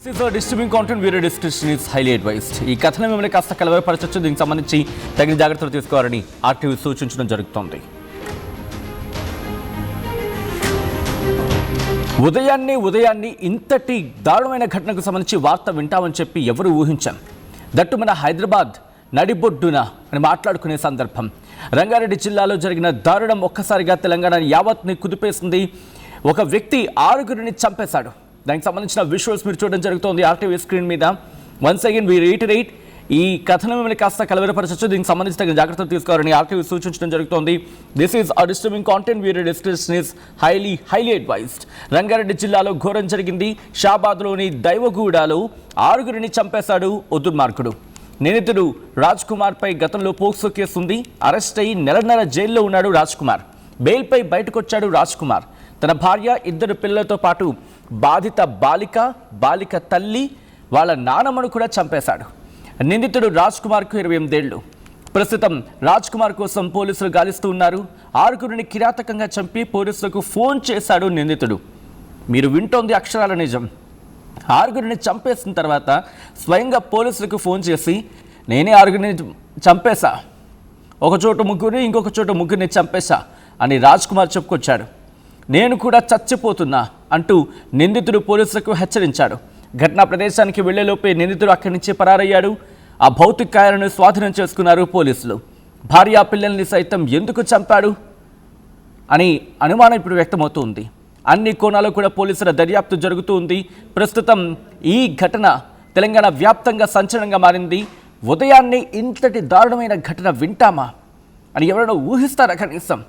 This is a disturbing content. Viewer discretion is highly advised. ఈ కథనం మిమ్మల్ని కాస్త కలవరపరచొచ్చు. దీనికి సంబంధించి తగిన జాగ్రత్తలు తీసుకోవాలని ఆర్టీవీ సూచించడం జరుగుతోంది. ఉదయాన్ని ఇంతటి దారుణమైన ఘటనకు సంబంధించి వార్త వింటామని చెప్పి ఎవరు ఊహించాం. దట్టు మన హైదరాబాద్ నడిబొడ్డున అని మాట్లాడుకునే సందర్భం. రంగారెడ్డి జిల్లాలో జరిగిన దారుణం ఒక్కసారిగా తెలంగాణ యావత్ని కుదిపేసింది. ఒక వ్యక్తి 6గురిని చంపేశాడు. దానికి సంబంధించిన విజువల్స్ మీరు చూడడం జరుగుతోంది ఆర్టీవీ స్క్రీన్ మీద. వన్స్ అగైన్ వి రీటరేట్, ఈ కథనం మిమ్మల్ని కాస్త కలవరపరచొచ్చు. దీనికి సంబంధించి తగిన జాగ్రత్తలు తీసుకోవాలని ఆర్టీవీ సూచించడం జరుగుతోంది. This is a disturbing content. Viewer description is highly advised. Rangareddy జిల్లాలో ఘోరం జరిగింది. షాబాద్లోని దైవగూడలో 6గురిని చంపేశాడు ఓ దుర్మార్గుడు. నిందితుడు రాజ్ కుమార్ పై గతంలో పోక్సో కేసు ఉంది. అరెస్ట్ అయ్యి నెలన్నర జైల్లో ఉన్నాడు రాజ్ కుమార్. బెయిల్పై బయటకు వచ్చాడు రాజ్ కుమార్. తన భార్య, 2 పిల్లలతో పాటు బాధిత బాలిక తల్లి, వాళ్ళ నానమ్మను కూడా చంపేశాడు. నిందితుడు రాజ్ కుమార్కు 28 ఏళ్లు. ప్రస్తుతం రాజ్ కుమార్ కోసం పోలీసులు గాలిస్తూ ఉన్నారు. 6గురిని కిరాతకంగా చంపి పోలీసులకు ఫోన్ చేశాడు నిందితుడు. మీరు వింటోంది అక్షరాల నిజం. 6గురిని చంపేసిన తర్వాత స్వయంగా పోలీసులకు ఫోన్ చేసి, నేనే 6గురిని చంపేశా, ఒక చోట 3 ఇంకొక చోట 3 చంపేశా అని రాజ్ కుమార్ చెప్పుకొచ్చాడు. నేను కూడా చచ్చిపోతున్నా అంటూ నిందితుడు పోలీసులకు హెచ్చరించాడు. ఘటనా ప్రదేశానికి వెళ్లేలోపే నిందితుడు అక్కడి నుంచి పరారయ్యాడు. ఆ భౌతికాయాలను స్వాధీనం చేసుకున్నారు పోలీసులు. భార్యా పిల్లల్ని సైతం ఎందుకు చంపాడు అని అనుమానం ఇప్పుడు వ్యక్తమవుతుంది. అన్ని కోణాలు కూడా పోలీసుల దర్యాప్తు జరుగుతూ ఉంది. ప్రస్తుతం ఈ ఘటన తెలంగాణ వ్యాప్తంగా సంచలనంగా మారింది. ఉదయాన్నే ఇంతటి దారుణమైన ఘటన వింటామా అని ఎవరైనా ఊహిస్తారా? కనీసం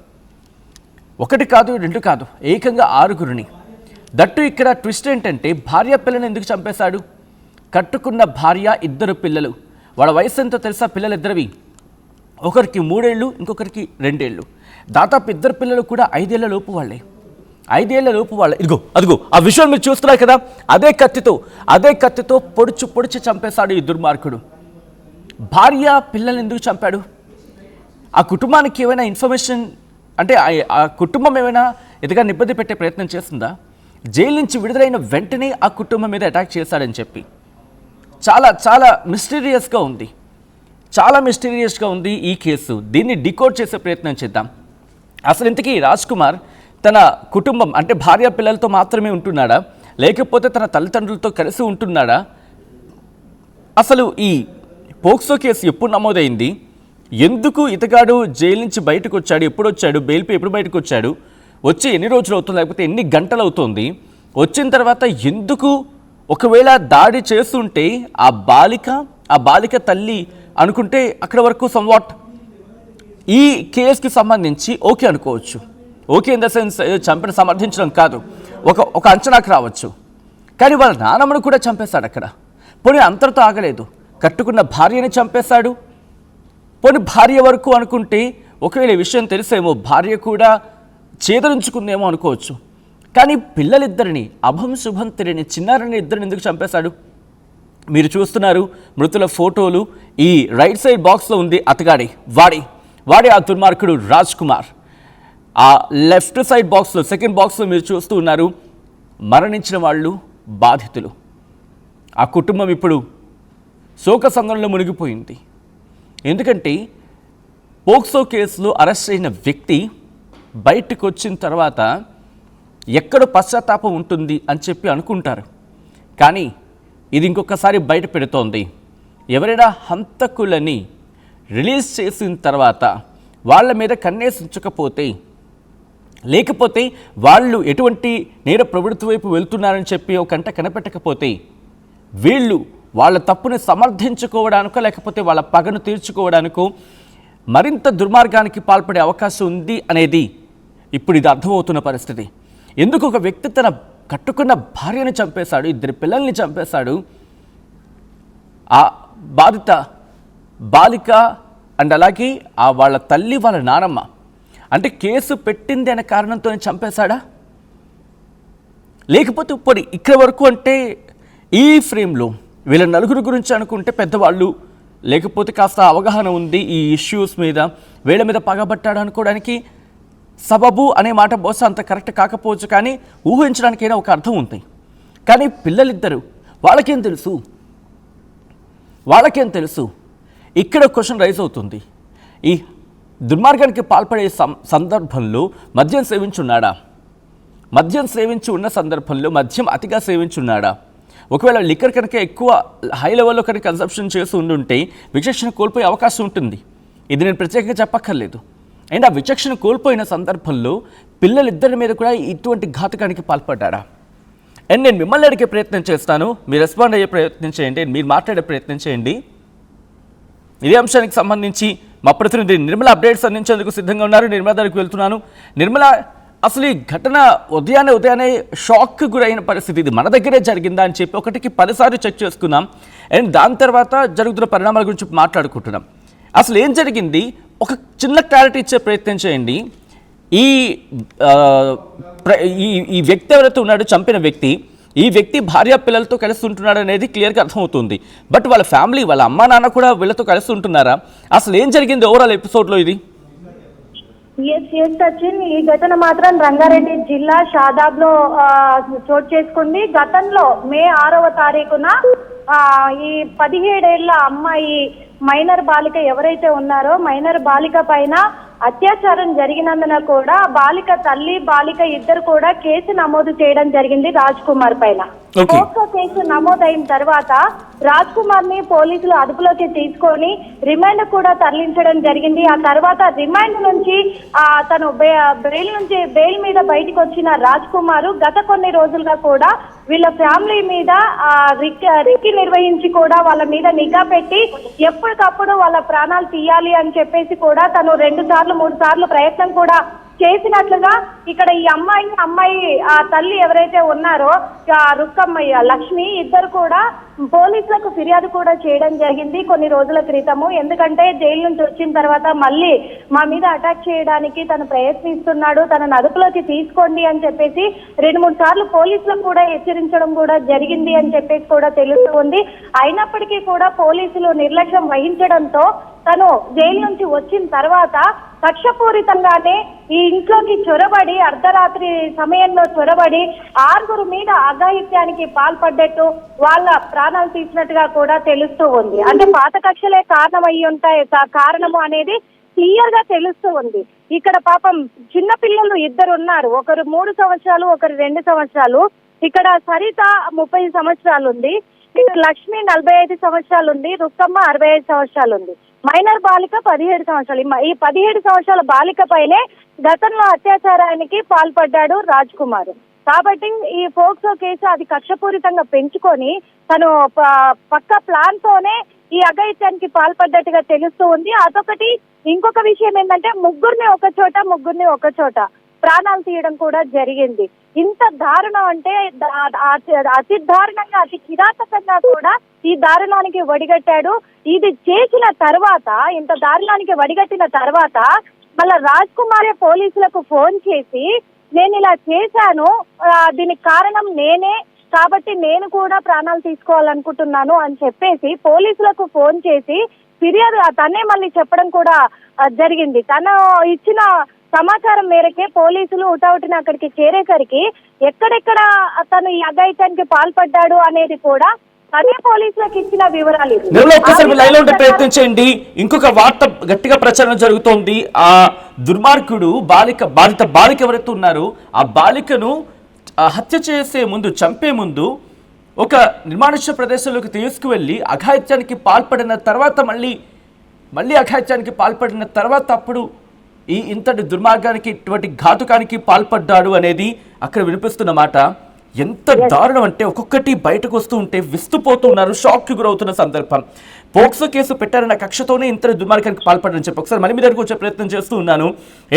1 కాదు 2 కాదు, ఏకంగా 6గురిని. దట్టు ఇక్కడ ట్విస్ట్ ఏంటంటే, భార్య పిల్లని ఎందుకు చంపేశాడు? కట్టుకున్న భార్య, 2 పిల్లలు. వాళ్ళ వయసు ఎంతో తెలుసా? పిల్లలిద్దరివి, ఒకరికి 3 ఏళ్ళు, ఇంకొకరికి 2 ఏళ్ళు. దాదాపు 2 పిల్లలు కూడా 5 ఏళ్ల లోపు వాళ్ళే. 5 ఏళ్ల లోపు వాళ్ళే. అదిగో ఆ విషయం మీరు చూస్తున్నారు కదా, అదే కత్తితో పొడిచి చంపేశాడు ఈ దుర్మార్గుడు. భార్య పిల్లల్ని ఎందుకు చంపాడు? ఆ కుటుంబానికి ఏమైనా ఇన్ఫర్మేషన్, అంటే ఆ కుటుంబం ఏమైనా ఎదుగా ఇబ్బంది పెట్టే ప్రయత్నం చేస్తుందా? జైలు నుంచి విడుదలైన వెంటనే ఆ కుటుంబం మీద అటాక్ చేశాడని చెప్పి చాలా మిస్టీరియస్గా ఉంది ఈ కేసు. దీన్ని డికోడ్ చేసే ప్రయత్నం చేద్దాం. అసలు ఇంతకీ రాజ్ కుమార్ తన కుటుంబం అంటే భార్య పిల్లలతో మాత్రమే ఉంటున్నాడా, లేకపోతే తన తల్లిదండ్రులతో కలిసి ఉంటున్నాడా? అసలు ఈ పోక్సో కేసు ఎప్పుడు నమోదైంది? ఎందుకు ఇతగాడు జైలు నుంచి బయటకు వచ్చాడు? ఎప్పుడు వచ్చాడు? బెయిల్పై ఎప్పుడు బయటకు వచ్చాడు? వచ్చి ఎన్ని రోజులు అవుతుంది, లేకపోతే ఎన్ని గంటలు అవుతుంది? వచ్చిన తర్వాత ఎందుకు, ఒకవేళ దాడి చేస్తుంటే ఆ బాలిక తల్లి అనుకుంటే అక్కడ వరకు సంవాట్ ఈ కేసుకి సంబంధించి ఓకే అనుకోవచ్చు. ఓకే ఇన్ ద సెన్స్ చంపిన సమర్థించడం కాదు, ఒక అంచనాకు రావచ్చు. కానీ వాళ్ళ నానమ్మను కూడా చంపేశాడు అక్కడ. పోనీ అంతటితో ఆగలేదు, కట్టుకున్న భార్యని చంపేశాడు. పోనీ భార్య వరకు అనుకుంటే ఒకవేళ ఈ విషయం తెలిసేమో భార్య కూడా చేదరించుకుందేమో అనుకోవచ్చు. కానీ పిల్లలిద్దరిని, అభం శుభం తెలియని చిన్నారని 2 ఎందుకు చంపేశాడు? మీరు చూస్తున్నారు మృతుల ఫోటోలు. ఈ రైట్ సైడ్ బాక్స్లో ఉంది అతగాడి, వాడి ఆ దుర్మార్గుడు రాజ్ కుమార్. ఆ లెఫ్ట్ సైడ్ బాక్స్లో, సెకండ్ బాక్స్లో మీరు చూస్తూ ఉన్నారు మరణించిన వాళ్ళు, బాధితులు. ఆ కుటుంబం ఇప్పుడు శోక సంఘంలో మునిగిపోయింది. ఎందుకంటే పోక్సో కేసులో అరెస్ట్ అయిన వ్యక్తి బయటకు వచ్చిన తర్వాత ఎక్కడో పశ్చాత్తాపం ఉంటుంది అని చెప్పి అనుకుంటారు. కానీ ఇది ఇంకొకసారి బయట పెడుతోంది. ఎవరైనా హంతకులని రిలీజ్ చేసిన తర్వాత వాళ్ళ మీద కన్నేసి ఉంచకపోతే, లేకపోతే వాళ్ళు ఎటువంటి నేర ప్రవృత్తి వైపు వెళ్తున్నారని చెప్పి ఒక కంట కనిపెట్టకపోతే, వీళ్ళు వాళ్ళ తప్పుని సమర్థించుకోవడానికో లేకపోతే వాళ్ళ పగను తీర్చుకోవడానికో మరింత దుర్మార్గానికి పాల్పడే అవకాశం ఉంది అనేది ఇప్పుడు ఇది అర్థమవుతున్న పరిస్థితి. ఎందుకు ఒక వ్యక్తి తన కట్టుకున్న భార్యను చంపేశాడు, 2 పిల్లల్ని చంపేశాడు, ఆ బాధిత బాలిక అండ్ అలాగే ఆ వాళ్ళ తల్లి, వాళ్ళ నానమ్మ. అంటే కేసు పెట్టింది అనే కారణంతోనే చంపేశాడా? లేకపోతే ఇప్పుడు ఇక్కడ వరకు అంటే ఈ ఫ్రేమ్లో వీళ్ళ 4 గురించి అనుకుంటే పెద్దవాళ్ళు, లేకపోతే కాస్త అవగాహన ఉంది ఈ ఇష్యూస్ మీద, వీళ్ళ మీద పగబట్టాడు అనుకోవడానికి సబబు అనే మాట బహుశా అంత కరెక్ట్ కాకపోవచ్చు, కానీ ఊహించడానికైనా ఒక అర్థం ఉంది. కానీ పిల్లలిద్దరూ వాళ్ళకేం తెలుసు? వాళ్ళకేం తెలుసు? ఇక్కడ క్వశ్చన్ రైజ్ అవుతుంది. ఈ దుర్మార్గానికి పాల్పడే సందర్భంలో మద్యం సేవించున్నాడా? మద్యం సేవించి ఉన్న సందర్భంలో మద్యం అతిగా సేవించున్నాడా? ఒకవేళ లిక్కర్ కనుక ఎక్కువ హై లెవెల్లో కనుక కన్సంప్షన్ చేసి ఉండుంటే విచక్షణ కోల్పోయే అవకాశం ఉంటుంది. ఇది నేను ప్రత్యేకంగా చెప్పక్కర్లేదు. అండ్ ఆ విచక్షణ కోల్పోయిన సందర్భంలో పిల్లలిద్దరి మీద కూడా ఇటువంటి ఘాతకానికి పాల్పడ్డారా? అండ్ నేను మిమ్మల్ని అడిగే ప్రయత్నం చేస్తాను, మీరు రెస్పాండ్ అయ్యే ప్రయత్నం చేయండి, మీరు మాట్లాడే ప్రయత్నం చేయండి. ఇదే అంశానికి సంబంధించి మా ప్రతినిధి నిర్మల అప్డేట్స్ అందించేందుకు సిద్ధంగా ఉన్నారు. నిర్మల దగ్గరికి వెళ్తున్నాను. నిర్మల, అసలు ఈ ఘటన ఉదయాన్నే షాక్ గురైన పరిస్థితి, ఇది మన దగ్గరే జరిగిందా అని చెప్పి 1కి 10 సార్లు చెక్ చేసుకున్నాం. అండ్ దాని తర్వాత జరుగుతున్న పరిణామాల గురించి మాట్లాడుకుంటున్నాం. అసలు ఏం జరిగింది? ఒక చిన్న క్లారిటీ ఇచ్చే ప్రయత్నం చేయండి. ఈ వ్యక్తి ఎవరైతే ఉన్నాడో, చంపిన వ్యక్తి, ఈ వ్యక్తి భార్య పిల్లలతో కలిసి ఉంటున్నాడు అనేది క్లియర్గా అర్థమవుతుంది. బట్ వాళ్ళ ఫ్యామిలీ, వాళ్ళ అమ్మా నాన్న కూడా వీళ్ళతో కలిసి ఉంటున్నారా? అసలు ఏం జరిగింది ఓవరాల్ ఎపిసోడ్లో ఇది? సచిన్, ఈ ఘటన మాత్రం రంగారెడ్డి జిల్లా షాదాబ్లో చోటు చేసుకుంది. గతంలో మే 6వ తారీఖున ఈ 17 ఏళ్ల అమ్మాయి మైనర్ బాలిక ఎవరైతే ఉన్నారో, మైనర్ బాలిక పైన అత్యాచారం జరిగినందున కూడా బాలిక తల్లి, బాలిక ఇద్దరు కూడా కేసు నమోదు చేయడం జరిగింది రాజ్ కుమార్ పైన. పోక్సో కేసు నమోదైన తర్వాత రాజ్ కుమార్ ని పోలీసులు అదుపులోకి తీసుకొని రిమాండ్ కూడా తరలించడం జరిగింది. ఆ తర్వాత రిమాండ్ నుంచి తను బెయిల్ మీద బయటకు వచ్చిన రాజ్ కుమార్ గత కొన్ని రోజులుగా కూడా వీళ్ళ ఫ్యామిలీ మీద రిక్కి నిర్వహించి కూడా వాళ్ళ మీద నిఘా పెట్టి ఎప్పటికప్పుడు వాళ్ళ ప్రాణాలు తీయాలి అని చెప్పేసి కూడా తను 2 సార్లు 3 సార్లు ప్రయత్నం కూడా చేసినట్లుగా ఇక్కడ ఈ అమ్మాయి తల్లి ఎవరైతే ఉన్నారో రుక్కమ్మయ్య, లక్ష్మి ఇద్దరు కూడా పోలీసులకు ఫిర్యాదు కూడా చేయడం జరిగింది కొన్ని రోజుల క్రితము. ఎందుకంటే జైలు నుంచి వచ్చిన తర్వాత మళ్ళీ మా మీద అటాక్ చేయడానికి తను ప్రయత్నిస్తున్నాడు, తనను అదుపులోకి తీసుకోండి అని చెప్పేసి 2-3 సార్లు పోలీసులకు కూడా హెచ్చరించడం కూడా జరిగింది అని చెప్పేసి కూడా తెలుస్తూ ఉంది. అయినప్పటికీ కూడా పోలీసులు నిర్లక్ష్యం వహించడంతో తను జైలు నుంచి వచ్చిన తర్వాత కక్షపూరితంగానే ఈ ఇంట్లోకి చొరబడి అర్ధరాత్రి సమయంలో చొరబడి 6 మీద అఘాయిత్యానికి పాల్పడ్డట్టు వాళ్ళ ప్రాణాలు తీసినట్టుగా కూడా తెలుస్తూ ఉంది. అంటే పాత కక్షలే కారణము అనేది క్లియర్ గా తెలుస్తూ ఉంది. ఇక్కడ పాపం చిన్న పిల్లలు 2 ఉన్నారు. ఒకరు 3 సంవత్సరాలు, ఒకరు 2 సంవత్సరాలు. ఇక్కడ సరిత 30 సంవత్సరాలు ఉంది. ఇక్కడ లక్ష్మి 45 సంవత్సరాలు ఉంది. రుక్కమ్మ 65 సంవత్సరాలు ఉంది. మైనర్ బాలిక 17 సంవత్సరాలు. ఈ 17 సంవత్సరాల బాలిక పైనే గతంలో అత్యాచారానికి పాల్పడ్డాడు రాజ్ కుమార్. కాబట్టి ఈ పోక్సో కేసు అది కక్షపూరితంగా పెంచుకొని తను పక్క ప్లాన్ తోనే ఈ అఘాయిత్యానికి పాల్పడ్డట్టుగా తెలుస్తూ ఉంది. అదొకటి. ఇంకొక విషయం ఏంటంటే ముగ్గురిని ఒక చోట ప్రాణాలు తీయడం కూడా జరిగింది. ఇంత దారుణం అంటే అతి దారుణంగా, అతి కిరాతకంగా కూడా ఈ దారుణానికి వడిగట్టాడు. ఇది చేసిన తర్వాత, ఇంత దారుణానికి వడిగట్టిన తర్వాత మళ్ళా రాజ్ కుమారే పోలీసులకు ఫోన్ చేసి నేను ఇలా చేశాను, దీనికి కారణం నేనే, కాబట్టి నేను కూడా ప్రాణాలు తీసుకోవాలనుకుంటున్నాను అని చెప్పేసి పోలీసులకు ఫోన్ చేసి ఫిర్యాదు తనే మళ్ళీ చెప్పడం కూడా జరిగింది. తను ఇచ్చిన సమాచారం మేరకే పోలీసులు హుటాహుటిన అక్కడికి చేరేసరికి ఎక్కడెక్కడ తను ఈ అఘాయిత్యానికి పాల్పడ్డాడు అనేది కూడా అదే పోలీసులకు ఇచ్చిన వివరాలు. ప్రయత్నం చేయండి. ఇంకొక వార్త గట్టిగా ప్రచారం జరుగుతోంది. ఆ దుర్మార్గుడు బాలిక ఎవరైతే ఉన్నారో ఆ బాలికను హత్య చేసే ముందు, చంపే ముందు ఒక నిర్మానుష్య ప్రదేశంలోకి తీసుకువెళ్ళి అఘాయిత్యానికి పాల్పడిన తర్వాత మళ్ళీ అఘాయిత్యానికి పాల్పడిన తర్వాత అప్పుడు ఇంతటి దుర్మార్గానికి, ఇటువంటి ఘాతుకానికి పాల్పడ్డాడు అనేది అక్కడ వినిపిస్తున్న మాట. ఎంత దారుణం అంటే ఒక్కొక్కటి బయటకు వస్తూ ఉంటే విస్తుపోతూ ఉన్నారు, షాక్కి గురవుతున్న సందర్భం. పోక్సో కేసు పెట్టారన్న కక్షతోనే ఇంత దుర్మార్గానికి పాల్పడని చెప్పి ఒకసారి మన మీద వచ్చే ప్రయత్నం చేస్తూ ఉన్నాను.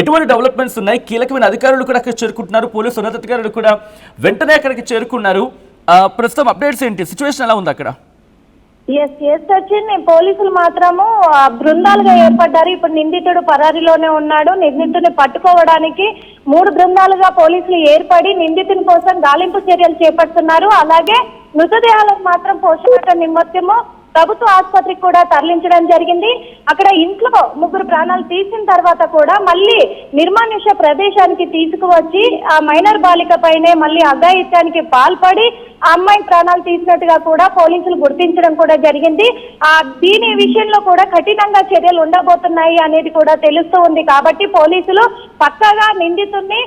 ఎటువంటి డెవలప్మెంట్స్ ఉన్నాయి? కీలకమైన అధికారులు కూడా అక్కడ చేరుకుంటున్నారు, పోలీసు ఉన్నతాధికారులు కూడా వెంటనే అక్కడికి చేరుకున్నారు. ప్రస్తుతం అప్డేట్స్ ఏంటి? సిచ్యువేషన్ ఎలా ఉంది అక్కడ? సచిన్, పోలీసులు మాత్రము బృందాలుగా ఏర్పడ్డారు. ఇప్పుడు నిందితుడు పరారీలోనే ఉన్నాడు. నిందితుడిని పట్టుకోవడానికి 3 బృందాలుగా పోలీసులు ఏర్పడి నిందితుని కోసం గాలింపు చర్యలు చేపడుతున్నారు. అలాగే మృతదేహాలకు మాత్రం పోస్టుమార్టం నిమిత్తము ప్రభుత్వ ఆసుపత్రికి కూడా తరలించడం జరిగింది. అక్కడ ఇంట్లో 3 ప్రాణాలు తీసిన తర్వాత కూడా మళ్ళీ నిర్మానుష్య ప్రదేశానికి తీసుకువచ్చి ఆ మైనర్ బాలిక పైనే మళ్ళీ అఘాయిత్యానికి పాల్పడి ఆ అమ్మాయి ప్రాణాలు తీసినట్టుగా కూడా పోలీసులు గుర్తించడం కూడా జరిగింది. దీని విషయంలో కూడా కఠినంగా చర్యలు ఉండబోతున్నాయి అనేది కూడా తెలుస్తూ ఉంది. కాబట్టి పోలీసులు పక్కాగా నిందితుడిని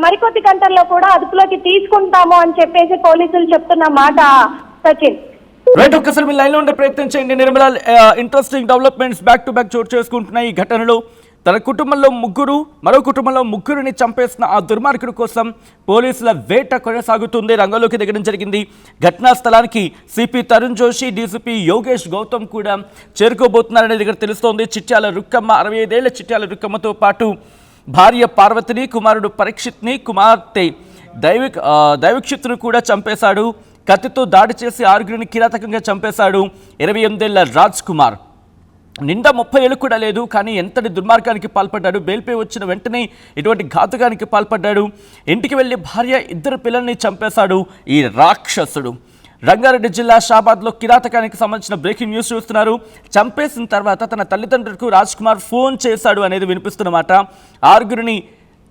మరికొద్ది గంటల్లో కూడా అదుపులోకి తీసుకుంటాము అని చెప్పేసి పోలీసులు చెప్తున్న మాట. సచిన్, రైట్, ఒక్కసారి మీ లైన్లో ఉండే ప్రయత్నం చేయండి. Nirmala, interesting developments back to back చోటు చేసుకుంటున్నాయి. ఈ ఘటనలో తన కుటుంబంలో మరో కుటుంబంలో ముగ్గురిని చంపేసిన ఆ దుర్మార్గుడి కోసం పోలీసుల వేట కొనసాగుతుంది. రంగంలోకి దిగడం జరిగింది. ఘటనా స్థలానికి సిపి తరుణ్ జోషి, డీసీపీ యోగేష్ గౌతమ్ కూడా చేరుకోబోతున్నారనేది ఇక్కడ తెలుస్తోంది. చిట్యాల రుక్కమ్మ, 65 ఏళ్ల చిట్యాల రుక్కమ్మతో పాటు భార్య పార్వతిని, కుమారుడు పరీక్షిత్ని, కుమార్తె దైవక్షిత్ను కూడా చంపేశాడు. కత్తితో దాడి చేసి 6గురిని కిరాతకంగా చంపేశాడు 28 ఏళ్ల రాజ్ కుమార్. నిండా 30 ఏళ్ళు కూడా లేదు, కానీ ఎంతటి దుర్మార్గానికి పాల్పడ్డాడు. బెయిల్పై వచ్చిన వెంటనే ఇటువంటి ఘాతుకానికి పాల్పడ్డాడు. ఇంటికి వెళ్లి భార్య, 2 పిల్లల్ని చంపేశాడు ఈ రాక్షసుడు. రంగారెడ్డి జిల్లా షాబాద్లో కిరాతకానికి సంబంధించిన బ్రేకింగ్ న్యూస్ చూస్తున్నారు. చంపేసిన తర్వాత తన తల్లిదండ్రులకు రాజ్ కుమార్ ఫోన్ చేశాడు అనేది వినిపిస్తున్నమాట. 6గురిని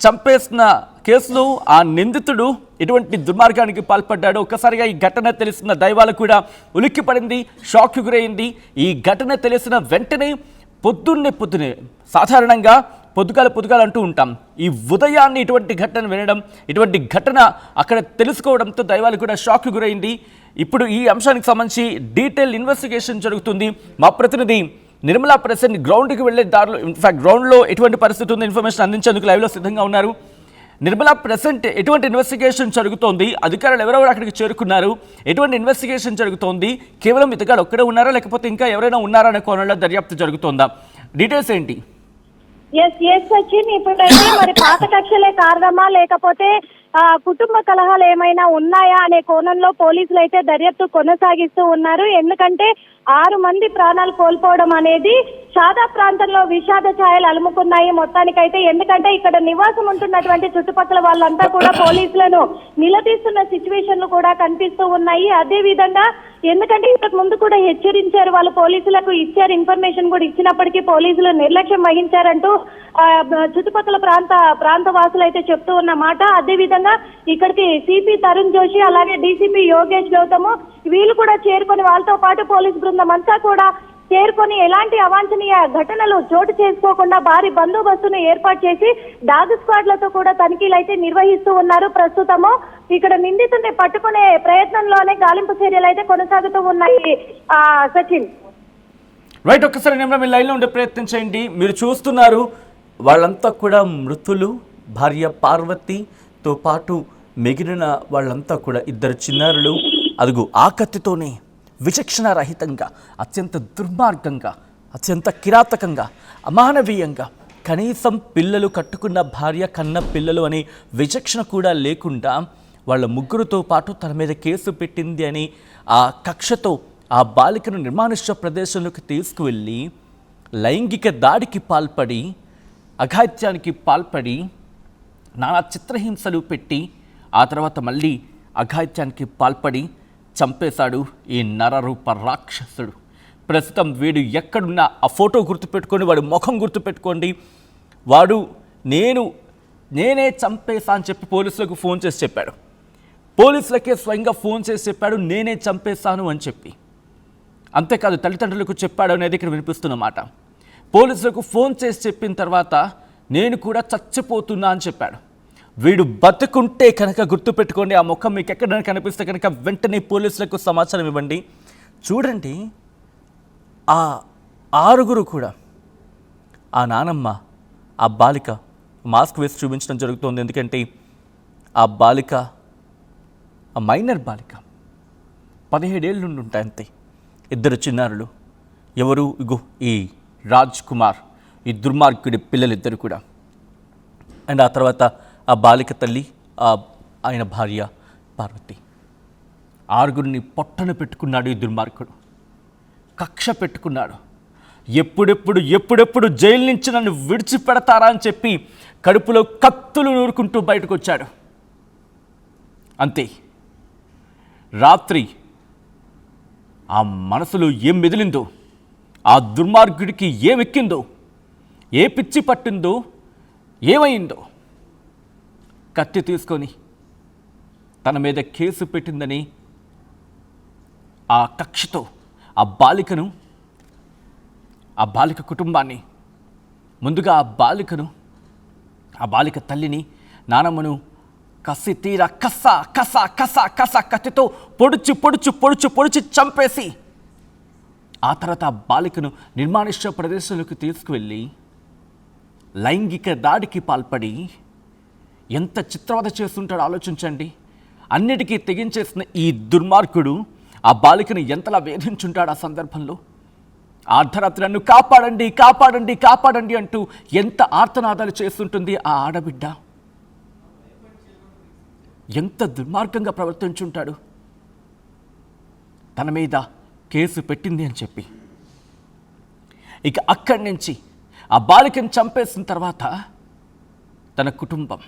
చంపేసిన కేసులో ఆ నిందితుడు ఇటువంటి దుర్మార్గానికి పాల్పడ్డాడు. ఒక్కసారిగా ఈ ఘటన తెలిసిన దైవాలు కూడా ఉలిక్కిపడింది, షాక్ గురైంది. ఈ ఘటన తెలిసిన వెంటనే పొద్దున్నే సాధారణంగా పొద్దుగాలు అంటూ ఉంటాం. ఈ ఉదయాన్ని ఇటువంటి ఘటన వినడం, ఇటువంటి ఘటన అక్కడ తెలుసుకోవడంతో దైవాలు కూడా షాక్ గురైంది. ఇప్పుడు ఈ అంశానికి సంబంధించి డీటెయిల్ ఇన్వెస్టిగేషన్ జరుగుతుంది. మా ప్రతినిధి నిర్మలా ప్రెసెంట్ గ్రౌండ్కి వెళ్లే దారిలో, ఇన్ఫాక్ట్ గ్రౌండ్లో ఎటువంటి పరిస్థితి ఉంది ఇన్ఫర్మేషన్ అందించేందుకు లైవ్లో సిద్ధంగా ఉన్నారు. నిర్మలా, ప్రెసెంట్ ఎటువంటి ఇన్వెస్టిగేషన్ జరుగుతోంది? అధికారులు ఎవరెవరు అక్కడికి చేరుకున్నారు? ఎటువంటి ఇన్వెస్టిగేషన్ జరుగుతోంది? కేవలం ఇతగాడు ఒక్కడే ఉన్నారా, లేకపోతే ఇంకా ఎవరైనా ఉన్నారా అనే కోణంలో దర్యాప్తు జరుగుతోందా? డీటెయిల్స్ ఏంటి? ఎస్ సచిన్, ఇప్పుడైతే మరి పాత కక్షలే కారణమా లేకపోతే కుటుంబ కలహాలు ఏమైనా ఉన్నాయా అనే కోణంలో పోలీసులు అయితే దర్యాప్తు కొనసాగిస్తూ ఉన్నారు. ఎందుకంటే 6 మంది ప్రాణాలు కోల్పోవడం అనేది షాదా ప్రాంతంలో విషాద ఛాయలు అలుముకున్నాయి మొత్తానికైతే. ఎందుకంటే ఇక్కడ నివాసం ఉంటున్నటువంటి చుట్టుపక్కల వాళ్ళంతా కూడా పోలీసులను నిలదీస్తున్న సిచ్యువేషన్లు కూడా కనిపిస్తూ ఉన్నాయి. అదే విధంగా ఎందుకంటే ఇంతకు ముందు కూడా హెచ్చరించారు, వాళ్ళు పోలీసులకు ఇచ్చారు, ఇన్ఫర్మేషన్ కూడా ఇచ్చినప్పటికీ పోలీసులు నిర్లక్ష్యం వహించారంటూ చుట్టుపక్కల ప్రాంత వాసులు అయితే చెప్తూ ఉన్నమాట. అదే విధంగా ఇక్కడికి సిపి తరుణ్ జోషి, అలాగే డీసీపీ యోగేష్ గౌతమ్ వీళ్ళు కూడా చేరుకొని వాళ్ళతో పాటు పోలీస్ బృందం అంతా కూడా చేరుకొని ఎలాంటి అవాంఛనీయ ఘటనలు చోటు చేసుకోకుండా భారీ బందోబస్తును ఏర్పాటు చేసి డాగ్ స్క్వాడ్లతో కూడా తనిఖీలు అయితే నిర్వహిస్తూ ఉన్నారు. ప్రస్తుతము ఇక్కడ నిందితుడిని పట్టుకునే ప్రయత్నంలోనే గాలింపు చర్యలు అయితే కొనసాగుతూ ఉన్నాయి. సచిన్, రైట్, ఒక్కసారి నేను మీ లైన్లో ఉండే ప్రయత్నం చేయండి. మీరు చూస్తున్నారు వాళ్ళంతా కూడా మృతులు. భార్య పార్వతితో పాటు మిగిలిన వాళ్ళంతా కూడా 2 చిన్నారులు. అదుగు ఆ కత్తితోనే విచక్షణ రహితంగా, అత్యంత దుర్మార్గంగా, అత్యంత కిరాతకంగా, అమానవీయంగా, కనీసం పిల్లలు కట్టుకున్న భార్య, కన్న పిల్లలు అనే విచక్షణ కూడా లేకుండా వాళ్ళ ముగ్గురుతో పాటు తన మీద కేసు పెట్టింది అని ఆ కక్షతో ఆ బాలికను నిర్మానుష్య ప్రదేశంలోకి తీసుకువెళ్ళి లైంగిక దాడికి పాల్పడి, అఘాయిత్యానికి పాల్పడి, నానా చిత్రహింసలు పెట్టి ఆ తర్వాత మళ్ళీ అఘాయిత్యానికి పాల్పడి చంపేశాడు ఈ నరరూప రాక్షసుడు. ప్రస్తుతం వీడు ఎక్కడున్నా ఆ ఫోటో గుర్తుపెట్టుకోండి, వాడి ముఖం గుర్తుపెట్టుకోండి. వాడు నేనే చంపేశా అని చెప్పి పోలీసులకు ఫోన్ చేసి చెప్పాడు. పోలీసులకే స్వయంగా ఫోన్ చేసి చెప్పాడు నేనే చంపేశాను అని చెప్పి. అంతేకాదు తల్లిదండ్రులకు చెప్పాడు అనేది ఇక్కడ వినిపిస్తున్నమాట. పోలీసులకు ఫోన్ చేసి చెప్పిన తర్వాత నేను కూడా చచ్చిపోతున్నా అని చెప్పాడు. వీడు బతుకుంటే కనుక గుర్తుపెట్టుకోండి, ఆ ముఖం మీకు ఎక్కడైనా కనిపిస్తే కనుక వెంటనే పోలీసులకు సమాచారం ఇవ్వండి. చూడండి, ఆ 6గురు కూడా, ఆ నానమ్మ, ఆ బాలిక మాస్క్ వేసి చూపించడం జరుగుతుంది. ఎందుకంటే ఆ బాలిక, ఆ మైనర్ బాలిక 17 ఏళ్ళ నుండి ఉంటాయి అంతే. 2 చిన్నారులు. ఎవరు? ఇగో ఈ రాజ్ కుమార్, ఈ దుర్మార్గుడి పిల్లలిద్దరు కూడా. అండ్ ఆ తర్వాత ఆ బాలిక తల్లి, ఆయన భార్య పార్వతి. 6గురిని పొట్టన పెట్టుకున్నాడు ఈ దుర్మార్గుడు. కక్ష పెట్టుకున్నాడు. ఎప్పుడెప్పుడు జైలు నుంచి నన్ను విడిచిపెడతారా అని చెప్పి కడుపులో కత్తులు నూరుకుంటూ బయటకు వచ్చాడు. అంతే. రాత్రి ఆ మనసులో ఏం మెదిలిందో, ఆ దుర్మార్గుడికి ఏమెక్కిందో, ఏ పిచ్చి పట్టిందో, ఏమైందో కత్తి తీసుకొని తన మీద కేసు పెట్టిందని ఆ కక్షతో ఆ బాలిక కుటుంబాన్ని, ముందుగా ఆ బాలిక తల్లిని, నానమ్మను కసి తీర కస కస కస కస కత్తితో పొడిచి చంపేసి ఆ తర్వాత ఆ బాలికను నిర్మానుష్య ప్రదేశంలోకి తీసుకువెళ్ళి లైంగిక దాడికి పాల్పడి ఎంత చిత్రవద చేస్తుంటాడో ఆలోచించండి. అన్నిటికీ తెగించేసిన ఈ దుర్మార్గుడు ఆ బాలికను ఎంతలా వేధించుంటాడు ఆ సందర్భంలో. అర్ధరాత్రి నన్ను కాపాడండి కాపాడండి కాపాడండి అంటూ ఎంత ఆర్తనాదాలు చేస్తుంటుంది ఆ ఆడబిడ్డ. ఎంత దుర్మార్గంగా ప్రవర్తించుంటాడు. తన మీద కేసు పెట్టింది అని చెప్పి ఇక అక్కడి నుంచి ఆ బాలికను చంపేసిన తర్వాత తన కుటుంబం,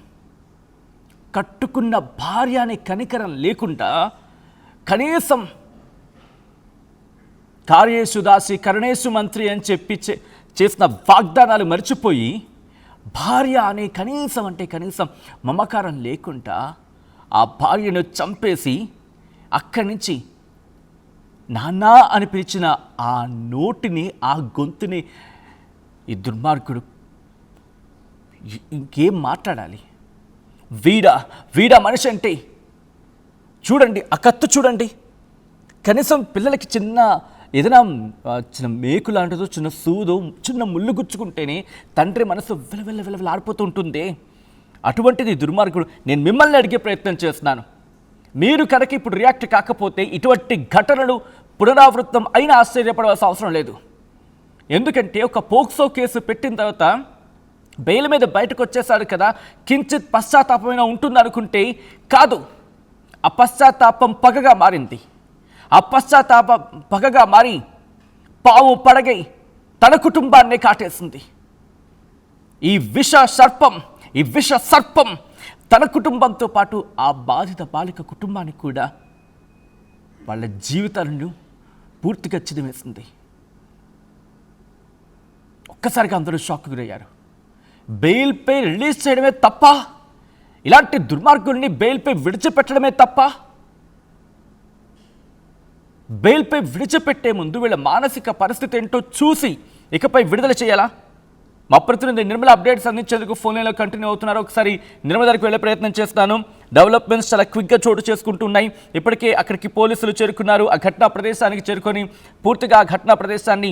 కట్టుకున్న భార్య అనే కనికరం లేకుండా కనీసం కార్యేషు దాసి కరుణేషు మంత్రి అని చెప్పి చేసిన వాగ్దానాలు మర్చిపోయి భార్య అనే కనీసం మమకారం లేకుండా ఆ భార్యను చంపేసి అక్కడి నుంచి నాన్న అని పిలిచిన ఆ నోటిని, ఆ గొంతుని ఈ దుర్మార్గుడు ఇంకేం మాట్లాడాలి? వీడా మనిషి అంటే చూడండి, ఆ కత్తి చూడండి. కనీసం పిల్లలకి ఏదైనా చిన్న మేకు లాంటిదో, చిన్న సూదో, చిన్న ముళ్ళు గుచ్చుకుంటేనే తండ్రి మనసు విలవిల ఆడిపోతూ ఉంటుంది. అటువంటిది దుర్మార్గుడు. నేను మిమ్మల్ని అడిగే ప్రయత్నం చేస్తున్నాను, మీరు కనుక ఇప్పుడు రియాక్ట్ కాకపోతే ఇటువంటి ఘటనలు పునరావృతం అయినా ఆశ్చర్యపడవలసిన అవసరం లేదు. ఎందుకంటే ఒక పోక్సో కేసు పెట్టిన తర్వాత బెయిల్ మీద బయటకు వచ్చేసాడు కదా, కించిత్ పశ్చాత్తాపమైనా ఉంటుంది అనుకుంటే కాదు. ఆ పశ్చాత్తాపం పగగా మారింది. ఆ పశ్చాత్తాపం పగగా మారి పాము పడగై తన కుటుంబాన్నే కాటేసింది. ఈ విష సర్పం తన కుటుంబంతో పాటు ఆ బాధిత బాలిక కుటుంబానికి కూడా వాళ్ళ జీవితాలను పూర్తిగా చిదిమేసింది. ఒక్కసారిగా అందరూ షాక్ గురయ్యారు. బెయిల్పై రిలీజ్ చేయడమే తప్ప, ఇలాంటి దుర్మార్గుల్ని బెయిల్పై విడిచిపెట్టడమే తప్ప, బెయిల్పై విడిచిపెట్టే ముందు వీళ్ళ మానసిక పరిస్థితి ఏంటో చూసి ఇకపై విడుదల చేయాలా? మా ప్రతినిధి నిర్మల అప్డేట్స్ అందించేందుకు ఫోన్ లైన్లో కంటిన్యూ అవుతున్నారు. ఒకసారి నిర్మల దగ్గరికి వెళ్ళే ప్రయత్నం చేస్తాను. డెవలప్మెంట్స్ చాలా క్విక్గా చోటు చేసుకుంటున్నాయి. ఇప్పటికే అక్కడికి పోలీసులు చేరుకున్నారు. ఆ ఘటనా ప్రదేశానికి చేరుకొని పూర్తిగా ఆ ఘటనా ప్రదేశాన్ని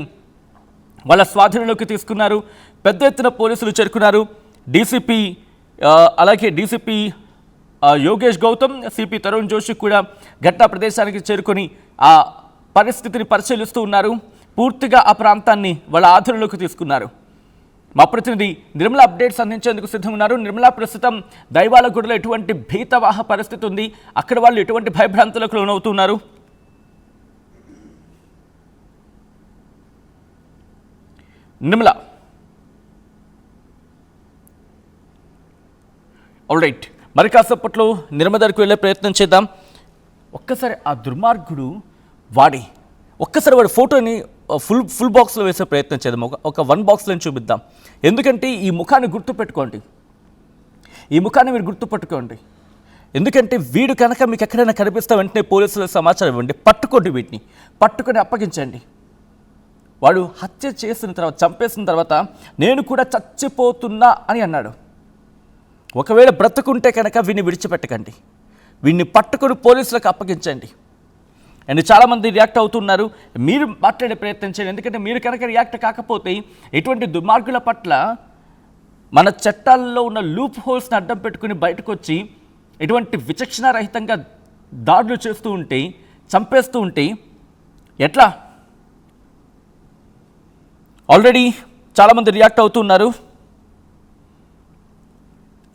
వాళ్ళ స్వాధీనంలోకి తీసుకున్నారు. పెద్ద ఎత్తున పోలీసులు చేరుకున్నారు. డీసీపీ యోగేష్ గౌతమ్, సిపి తరుణ్ జోషి కూడా ఘటనా ప్రదేశానికి చేరుకొని ఆ పరిస్థితిని పరిశీలిస్తూ ఉన్నారు. పూర్తిగా ఆ ప్రాంతాన్ని వాళ్ళ ఆధీనంలోకి తీసుకున్నారు. మా ప్రతినిధి నిర్మల అప్డేట్స్ అందించేందుకు సిద్ధంగా ఉన్నారు. నిర్మల, ప్రస్తుతం దైవాలగూడలో ఎటువంటి భీతవాహ పరిస్థితి ఉంది? అక్కడ వాళ్ళు ఎటువంటి భయభ్రాంతులకు లోనవుతున్నారు? నిర్మల, ఆల్ రైట్, మరి కాసేపట్లో నిర్మల దగ్గరికి వెళ్ళే ప్రయత్నం చేద్దాం. ఒక్కసారి ఆ దుర్మార్గుడు ఒక్కసారి వాడి ఫోటోని ఫుల్ బాక్స్లో వేసే ప్రయత్నం చేద్దాం. ఒక 1 బాక్స్లో చూపిద్దాం. ఎందుకంటే ఈ ముఖాన్ని గుర్తుపెట్టుకోండి, మీరు గుర్తుపెట్టుకోండి. ఎందుకంటే వీడు కనుక మీకు ఎక్కడైనా కనిపిస్తే వెంటనే పోలీసులకు సమాచారం ఇవ్వండి. పట్టుకోండి, వీటిని పట్టుకొని అప్పగించండి. వాడు హత్య చేసిన తర్వాత, చంపేసిన తర్వాత నేను కూడా చచ్చిపోతున్నా అని అన్నాడు. ఒకవేళ బ్రతుకుంటే కనుక వీడిని విడిచిపెట్టకండి, వీడిని పట్టుకొని పోలీసులకు అప్పగించండి. అండ్ చాలామంది రియాక్ట్ అవుతున్నారు. మీరు మాట్లాడే ప్రయత్నం చేయండి. ఎందుకంటే మీరు కనుక రియాక్ట్ కాకపోతే ఎటువంటి దుర్మార్గుల పట్ల మన చట్టాల్లో ఉన్న లూప్ హోల్స్ని అడ్డం పెట్టుకుని బయటకు వచ్చి ఎటువంటి విచక్షణారహితంగా దాడులు చేస్తూ ఉంటే, చంపేస్తూ ఉంటే ఎట్లా? ఆల్రెడీ చాలామంది రియాక్ట్ అవుతున్నారు.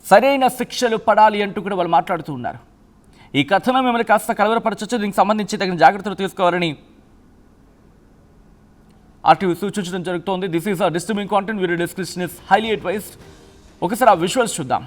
సరైన శిక్షలు పడాలి అంటూ కూడా వాళ్ళు మాట్లాడుతూ ఉన్నారు. ఈ కథనం మిమ్మల్ని కాస్త కలవరపరచవచ్చు. దీనికి సంబంధించి తగిన జాగ్రత్తలు తీసుకోవాలని ఆర్టీవీ సూచించడం జరుగుతోంది. This is disturbing content. Video description is highly advised. ఒకసారి ఆ విజువల్స్ చూద్దాం.